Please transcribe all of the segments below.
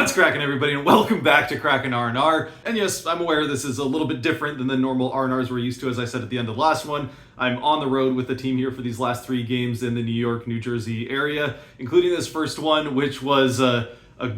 What's cracking, everybody, and welcome back to Kraken R&R. And yes, I'm aware this is a little bit different than the normal R&Rs we're used to, as I said at the end of the last one. I'm on the road with the team here for these last 3 games in the New York, New Jersey area, including this first one, which was a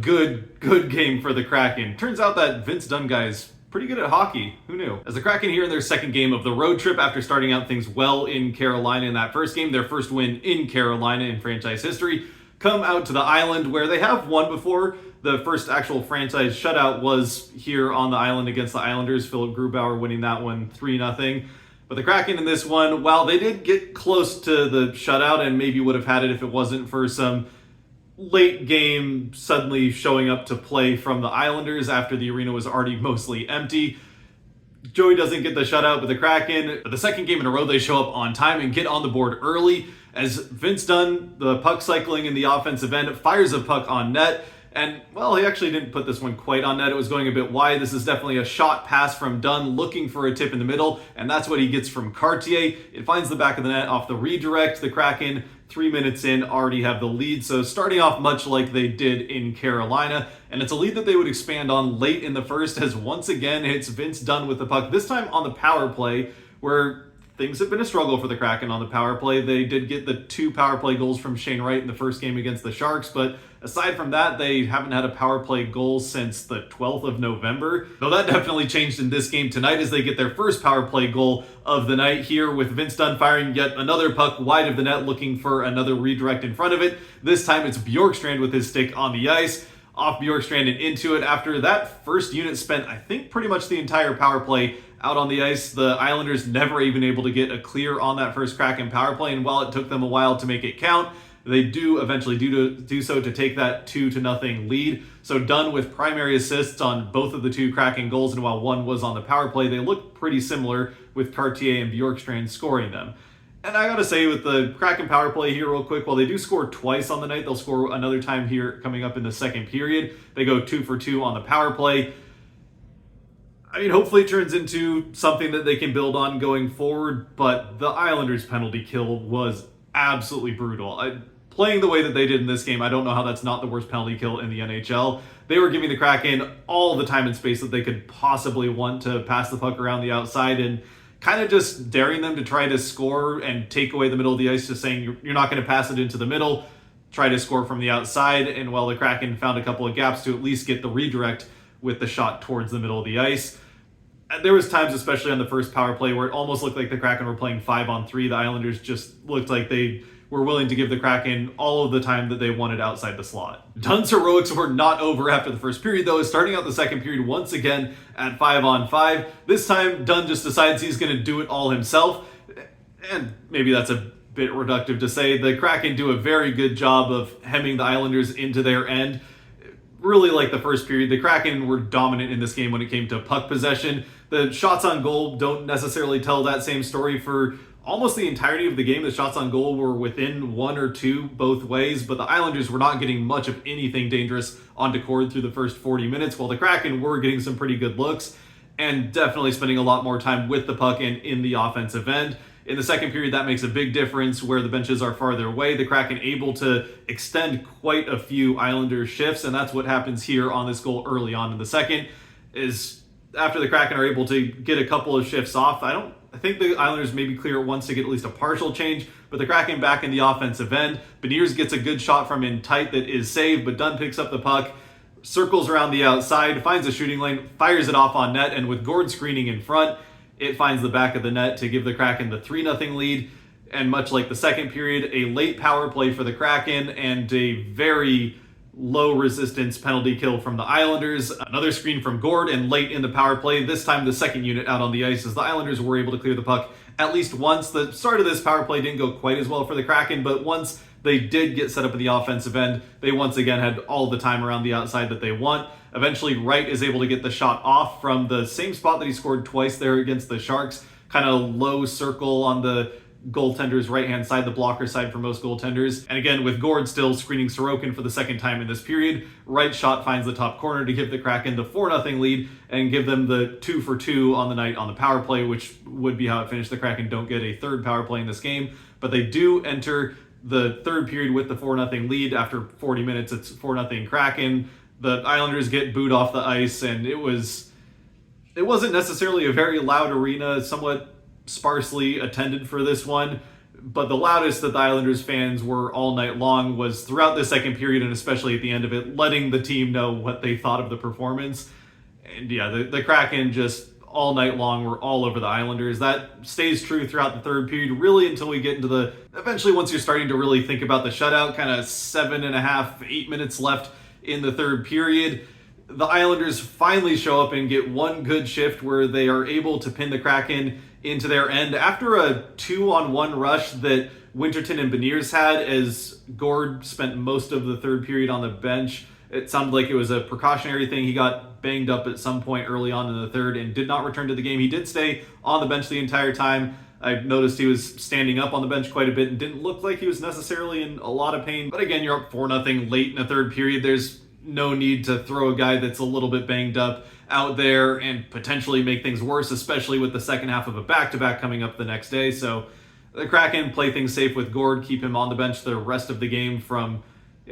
good game for the Kraken. Turns out that Vince Dunn guy is pretty good at hockey. Who knew? As the Kraken here in their second game of the road trip after starting out things well in Carolina in that first game, their first win in Carolina in franchise history, come out to the island where they have won before. The first actual franchise shutout was here on the island against the Islanders, Philip Grubauer winning that one 3-0. But the Kraken in this one, while they did get close to the shutout and maybe would have had it if it wasn't for some late game suddenly showing up to play from the Islanders after the arena was already mostly empty, Joey doesn't get the shutout, but the Kraken, for the second game in a row, they show up on time and get on the board early as Vince Dunn, the puck cycling in the offensive end, fires a puck on net. And, well, he actually didn't put this one quite on net. It was going a bit wide. This is definitely a shot pass from Dunn looking for a tip in the middle, and that's what he gets from Cartier. It finds the back of the net off the redirect. The Kraken, 3 minutes in, already have the lead. So starting off much like they did in Carolina, and it's a lead that they would expand on late in the first as once again it's Vince Dunn with the puck, this time on the power play, where things have been a struggle for the Kraken on the power play. They did get the 2 power play goals from Shane Wright in the first game against the Sharks, but aside from that, they haven't had a power play goal since the 12th of November. Though that definitely changed in this game tonight as they get their first power play goal of the night here with Vince Dunn firing yet another puck wide of the net looking for another redirect in front of it. This time it's Bjorkstrand with his stick on the ice. Off Bjorkstrand and into it. After that first unit spent, I think, pretty much the entire power play out on the ice, the Islanders never even able to get a clear on that first Kraken power play, and while it took them a while to make it count, they do eventually do so to take that 2-0 lead. So Dunn with primary assists on both of the 2 Kraken goals, and while one was on the power play, they look pretty similar with Cartier and Bjorkstrand scoring them. And I gotta say, with the Kraken power play here real quick, while they do score twice on the night, they'll score another time here coming up in the second period. They go 2 for 2 on the power play. I mean, hopefully it turns into something that they can build on going forward, but the Islanders' penalty kill was absolutely brutal. Playing the way that they did in this game, I don't know how that's not the worst penalty kill in the NHL. They were giving the Kraken all the time and space that they could possibly want to pass the puck around the outside and kind of just daring them to try to score and take away the middle of the ice, just saying you're not going to pass it into the middle, try to score from the outside. And while the Kraken found a couple of gaps to at least get the redirect with the shot towards the middle of the ice. There was times, especially on the first power play, where it almost looked like the Kraken were playing 5-on-3. The Islanders just looked like they were willing to give the Kraken all of the time that they wanted outside the slot. Dunn's heroics were not over after the first period, though, starting out the second period once again at 5-on-5. This time, Dunn just decides he's going to do it all himself. And maybe that's a bit reductive to say. The Kraken do a very good job of hemming the Islanders into their end. Really, like the first period, the Kraken were dominant in this game when it came to puck possession. The shots on goal don't necessarily tell that same story. For almost the entirety of the game, the shots on goal were within 1 or 2 both ways, but the Islanders were not getting much of anything dangerous onto Cord through the first 40 minutes, while the Kraken were getting some pretty good looks and definitely spending a lot more time with the puck and in the offensive end. In the second period, that makes a big difference where the benches are farther away. The Kraken able to extend quite a few Islanders shifts, and that's what happens here on this goal early on in the second, is after the Kraken are able to get a couple of shifts off, I think the Islanders maybe clear it once to get at least a partial change, but the Kraken back in the offensive end. Beniers gets a good shot from in tight that is saved, but Dunn picks up the puck, circles around the outside, finds a shooting lane, fires it off on net, and with Gord screening in front, it finds the back of the net to give the Kraken the 3-0 lead. And much like the second period, a late power play for the Kraken and a very low resistance penalty kill from the Islanders. Another screen from Gord, and late in the power play, this time the second unit out on the ice as the Islanders were able to clear the puck at least once. The start of this power play didn't go quite as well for the Kraken, but once they did get set up in the offensive end, they once again had all the time around the outside that they want. Eventually, Wright is able to get the shot off from the same spot that he scored twice there against the Sharks. Kind of low circle on the goaltender's right-hand side, the blocker side for most goaltenders. And again, with Gord still screening Sorokin for the second time in this period, Wright's shot finds the top corner to give the Kraken the 4-0 lead and give them the 2 for 2 on the night on the power play, which would be how it finished. The Kraken don't get a third power play in this game, but they do enter the third period with the 4-0 lead. After 40 minutes, it's 4-0 Kraken. The Islanders get booed off the ice, and it wasn't necessarily a very loud arena, somewhat sparsely attended for this one, but the loudest that the Islanders fans were all night long was throughout the second period, and especially at the end of it, letting the team know what they thought of the performance. And yeah, the Kraken just all night long were all over the Islanders. That stays true throughout the third period, really until we get into eventually once you're starting to really think about the shutout, kind of 7.5, 8 minutes left in the third period. The Islanders finally show up and get one good shift where they are able to pin the Kraken into their end after a 2-on-1 rush that Winterton and Beniers had, as Gord spent most of the third period on the bench. It sounded like it was a precautionary thing. He got banged up at some point early on in the third and did not return to the game. He did stay on the bench the entire time. I noticed he was standing up on the bench quite a bit and didn't look like he was necessarily in a lot of pain. But again, you're up 4-0 late in the third period. There's no need to throw a guy that's a little bit banged up out there and potentially make things worse, especially with the second half of a back-to-back coming up the next day. So the Kraken play things safe with Gord, keep him on the bench the rest of the game from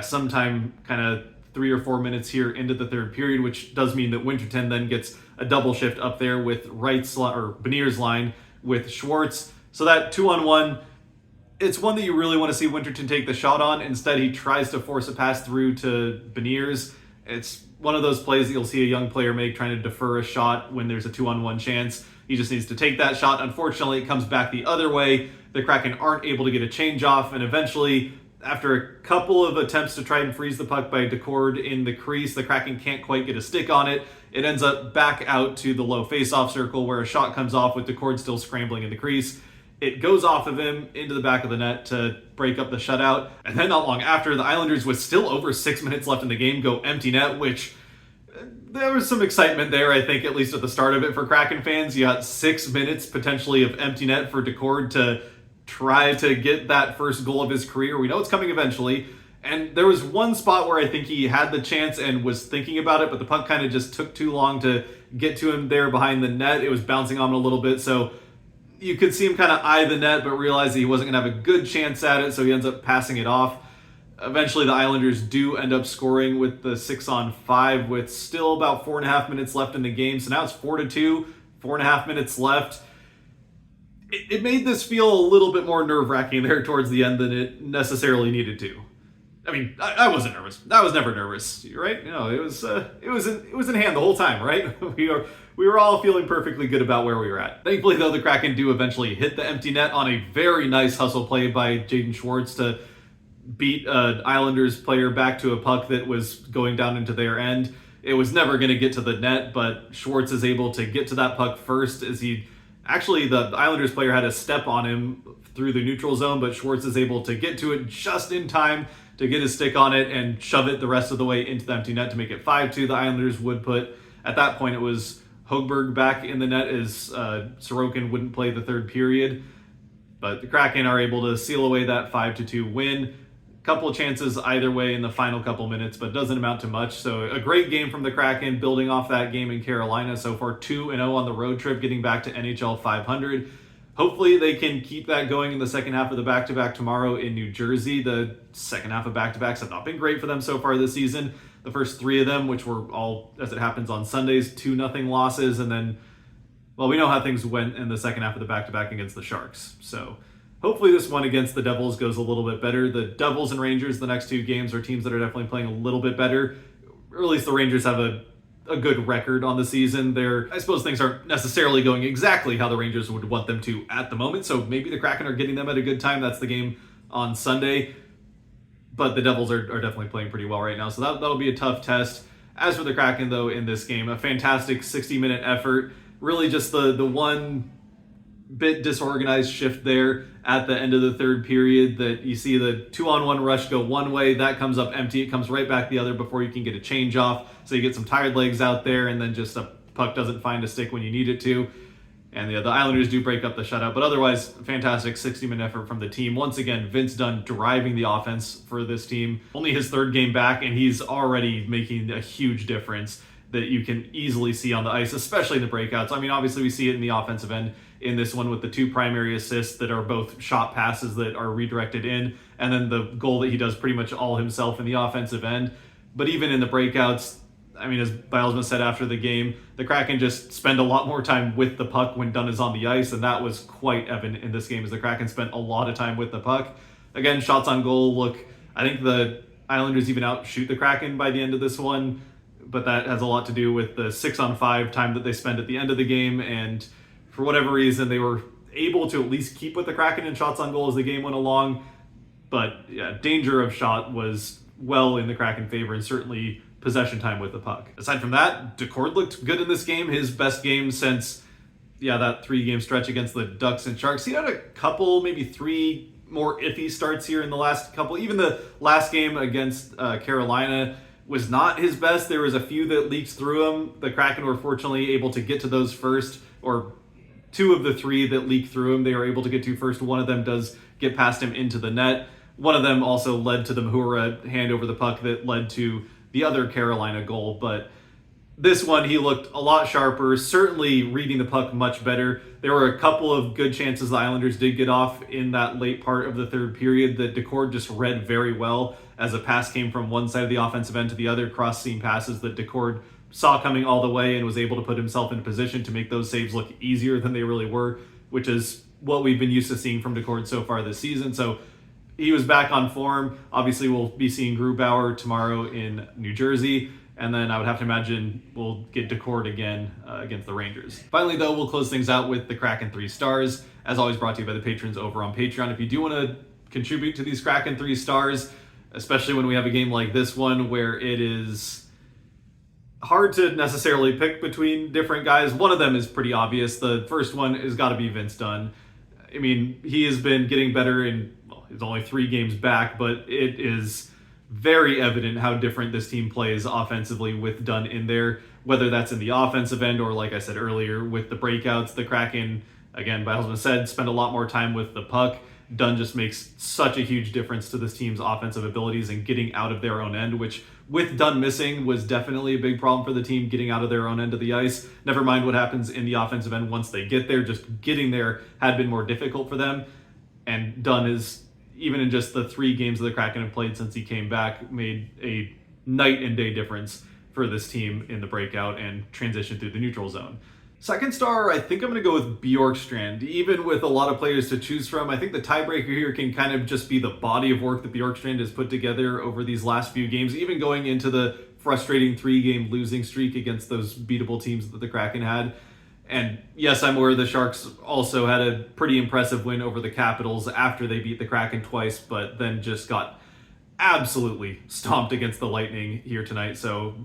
sometime kind of 3 or 4 minutes here into the third period, which does mean that Winterton then gets a double shift up there with Beniers' line with Schwartz. So that 2-on-1, it's one that you really want to see Winterton take the shot on. Instead, he tries to force a pass through to Beniers. It's one of those plays that you'll see a young player make, trying to defer a shot when there's a 2-on-1 chance. He just needs to take that shot. Unfortunately, it comes back the other way. The Kraken aren't able to get a change off, and eventually, after a couple of attempts to try and freeze the puck by Decord in the crease, the Kraken can't quite get a stick on it. It ends up back out to the low face-off circle where a shot comes off with Decord still scrambling in the crease. It goes off of him into the back of the net to break up the shutout. And then not long after, the Islanders, with still over 6 minutes left in the game, go empty net, which there was some excitement there, I think, at least at the start of it for Kraken fans. You got 6 minutes potentially of empty net for Decord to try to get that first goal of his career. We know it's coming eventually. And there was one spot where I think he had the chance and was thinking about it, but the puck kind of just took too long to get to him there behind the net. It was bouncing on him a little bit, so you could see him kind of eye the net, but realize that he wasn't going to have a good chance at it, so he ends up passing it off. Eventually, the Islanders do end up scoring with the 6-on-5 with still about 4.5 minutes left in the game. So now it's 4-2, 4.5 minutes left. It made this feel a little bit more nerve-wracking there towards the end than it necessarily needed to. I mean, I wasn't nervous. I was never nervous, right? You know, it was in hand the whole time, right? We were all feeling perfectly good about where we were at. Thankfully, though, the Kraken do eventually hit the empty net on a very nice hustle play by Jaden Schwartz to beat an Islanders player back to a puck that was going down into their end. It was never going to get to the net, but Schwartz is able to get to that puck first as the Islanders player had a step on him through the neutral zone, but Schwartz is able to get to it just in time to get his stick on it and shove it the rest of the way into the empty net to make it 5-2. The Islanders would put, at that point, it was Hogberg back in the net as Sorokin wouldn't play the third period. But the Kraken are able to seal away that 5-2 win. Couple of chances either way in the final couple minutes, but doesn't amount to much. So a great game from the Kraken, building off that game in Carolina. So far 2-0 on the road trip, getting back to NHL 500. Hopefully they can keep that going in the second half of the back-to-back tomorrow in New Jersey. The second half of back-to-backs have not been great for them so far this season. The first three of them, which were all, as it happens on Sundays, 2-0 losses. And then, well, we know how things went in the second half of the back-to-back against the Sharks. So hopefully this one against the Devils goes a little bit better. The Devils and Rangers, the next two games, are teams that are definitely playing a little bit better. Or at least the Rangers have a good record on the season. I suppose things aren't necessarily going exactly how the Rangers would want them to at the moment, so maybe the Kraken are getting them at a good time. That's the game on Sunday. But the Devils are definitely playing pretty well right now, so that'll be a tough test. As for the Kraken, though, in this game, a fantastic 60-minute effort. Really just the one bit disorganized shift there at the end of the third period that you see the 2-on-1 rush go one way, that comes up empty, it comes right back the other before you can get a change off, so you get some tired legs out there, and then just a puck doesn't find a stick when you need it to. And the Islanders do break up the shutout, but otherwise, fantastic 60-minute effort from the team. Once again, Vince Dunn driving the offense for this team. Only his third game back, and he's already making a huge difference that you can easily see on the ice, especially in the breakouts. I mean, obviously we see it in the offensive end in this one with the two primary assists that are both shot passes that are redirected in, and then the goal that he does pretty much all himself in the offensive end. But even in the breakouts, I mean, as Bilesman said after the game, the Kraken just spend a lot more time with the puck when Dunn is on the ice, and that was quite evident in this game as the Kraken spent a lot of time with the puck. Again, shots on goal look, I think the Islanders even outshoot the Kraken by the end of this one, but that has a lot to do with the 6-on-5 time that they spend at the end of the game, and for whatever reason, they were able to at least keep with the Kraken in shots on goal as the game went along. But yeah, danger of shot was well in the Kraken favor, and certainly possession time with the puck. Aside from that, Decord looked good in this game, his best game since that 3-game stretch against the Ducks and Sharks. He had a couple, maybe 3 more iffy starts here in the last couple. Even the last game against Carolina was not his best. There was a few that leaked through him. The Kraken were fortunately able to get to those first, or 2 of the 3 that leaked through him they were able to get to first. One of them does get past him into the net. One of them also led to the Mahura hand over the puck that led to the other Carolina goal. But this one, he looked a lot sharper, certainly reading the puck much better. There were a couple of good chances the Islanders did get off in that late part of the third period that Decord just read very well as a pass came from one side of the offensive end to the other, cross-seam passes that Decord saw coming all the way and was able to put himself in position to make those saves look easier than they really were, which is what we've been used to seeing from Decord so far this season. So he was back on form. Obviously, we'll be seeing Grubauer tomorrow in New Jersey. And then I would have to imagine we'll get Decord again against the Rangers. Finally, though, we'll close things out with the Kraken 3 stars. As always, brought to you by the patrons over on Patreon. If you do want to contribute to these Kraken 3 stars, especially when we have a game like this one where it is hard to necessarily pick between different guys. One of them is pretty obvious. The first one has got to be Vince Dunn. I mean, he has been getting better in, he's only 3 games back, but it is very evident how different this team plays offensively with Dunn in there, whether that's in the offensive end or, like I said earlier, with the breakouts. The Kraken, again, Bilesman said, spend a lot more time with the puck. Dunn just makes such a huge difference to this team's offensive abilities and getting out of their own end, which with Dunn missing was definitely a big problem for the team, getting out of their own end of the ice. Never mind what happens in the offensive end once they get there, just getting there had been more difficult for them. And Dunn is, even in just the 3 games that the Kraken have played since he came back, made a night and day difference for this team in the breakout and transition through the neutral zone. Second star, I think I'm going to go with Bjorkstrand. Even with a lot of players to choose from, I think the tiebreaker here can kind of just be the body of work that Bjorkstrand has put together over these last few games, even going into the frustrating 3-game losing streak against those beatable teams that the Kraken had. And yes, I'm aware the Sharks also had a pretty impressive win over the Capitals after they beat the Kraken twice, but then just got absolutely stomped against the Lightning here tonight. So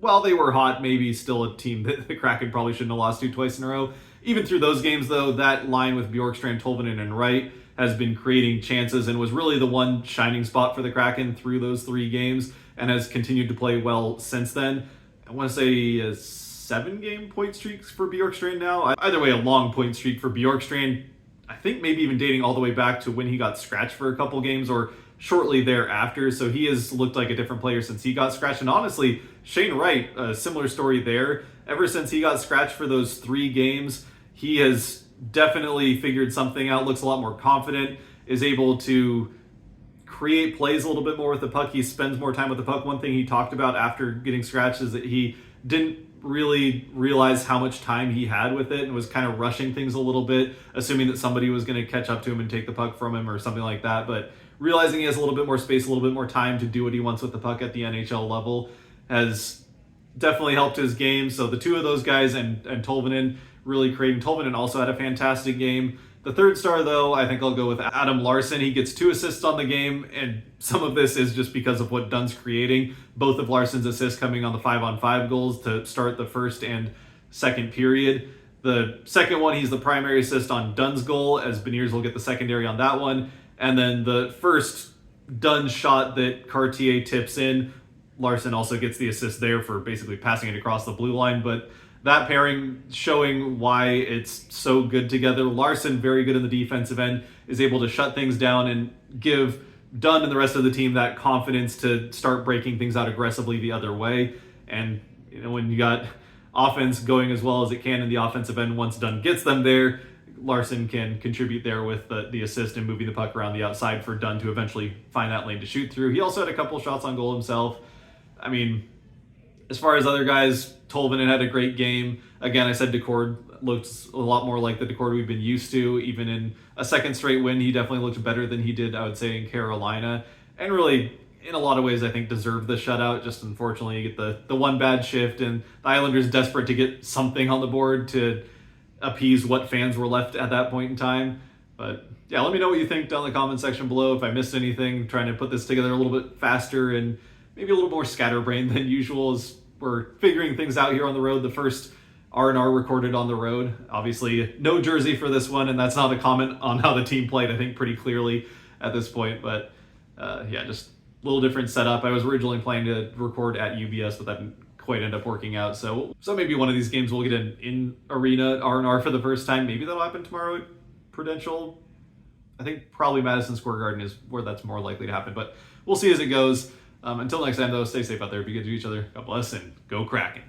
while they were hot, maybe still a team that the Kraken probably shouldn't have lost to twice in a row. Even through those games, though, that line with Bjorkstrand, Tolvanen, and Wright has been creating chances and was really the one shining spot for the Kraken through those 3 games and has continued to play well since then. I want to say a 7-game point streaks for Bjorkstrand now. Either way, a long point streak for Bjorkstrand. I think maybe even dating all the way back to when he got scratched for a couple games or shortly thereafter. So he has looked like a different player since he got scratched. And honestly, Shane Wright, a similar story there. Ever since he got scratched for those 3 games, he has definitely figured something out, looks a lot more confident, is able to create plays a little bit more with the puck. He spends more time with the puck. One thing he talked about after getting scratched is that he didn't really realize how much time he had with it and was kind of rushing things a little bit, assuming that somebody was going to catch up to him and take the puck from him or something like that. But realizing he has a little bit more space, a little bit more time to do what he wants with the puck at the NHL level has definitely helped his game. So the 2 of those guys and Tolvanen really creating. Tolvanen also had a fantastic game. The third star, though, I think I'll go with Adam Larsson. He gets 2 assists on the game, and some of this is just because of what Dunn's creating. Both of Larsson's assists coming on the 5-on-5 goals to start the first and second period. The second one, he's the primary assist on Dunn's goal, as Beniers will get the secondary on that one. And then the first Dunn shot that Cartier tips in, Larsson also gets the assist there for basically passing it across the blue line. But that pairing showing why it's so good together. Larsson, very good in the defensive end, is able to shut things down and give Dunn and the rest of the team that confidence to start breaking things out aggressively the other way. And when you got offense going as well as it can in the offensive end, once Dunn gets them there, Larsson can contribute there with the assist and moving the puck around the outside for Dunn to eventually find that lane to shoot through. He also had a couple shots on goal himself. I mean, as far as other guys, Tolvanen had a great game. Again, I said Decord looks a lot more like the Decord we've been used to. Even in a second straight win, he definitely looked better than he did, I would say, in Carolina. And really, in a lot of ways, I think deserved the shutout. Just unfortunately, you get the one bad shift, and the Islanders desperate to get something on the board to appease what fans were left at that point in time. But yeah, let me know what you think down in the comment section below. If I missed anything, trying to put this together a little bit faster and maybe a little more scatterbrained than usual as we're figuring things out here on the road. The first R&R recorded on the road. Obviously, no jersey for this one, and that's not a comment on how the team played, I think, pretty clearly at this point. But yeah, just a little different setup. I was originally planning to record at UBS, but that didn't quite end up working out. So maybe one of these games we'll get an in-arena R&R for the first time. Maybe that'll happen tomorrow at Prudential. I think probably Madison Square Garden is where that's more likely to happen, but we'll see as it goes. Until next time, though, stay safe out there, be good to each other. God bless, and go Kraken.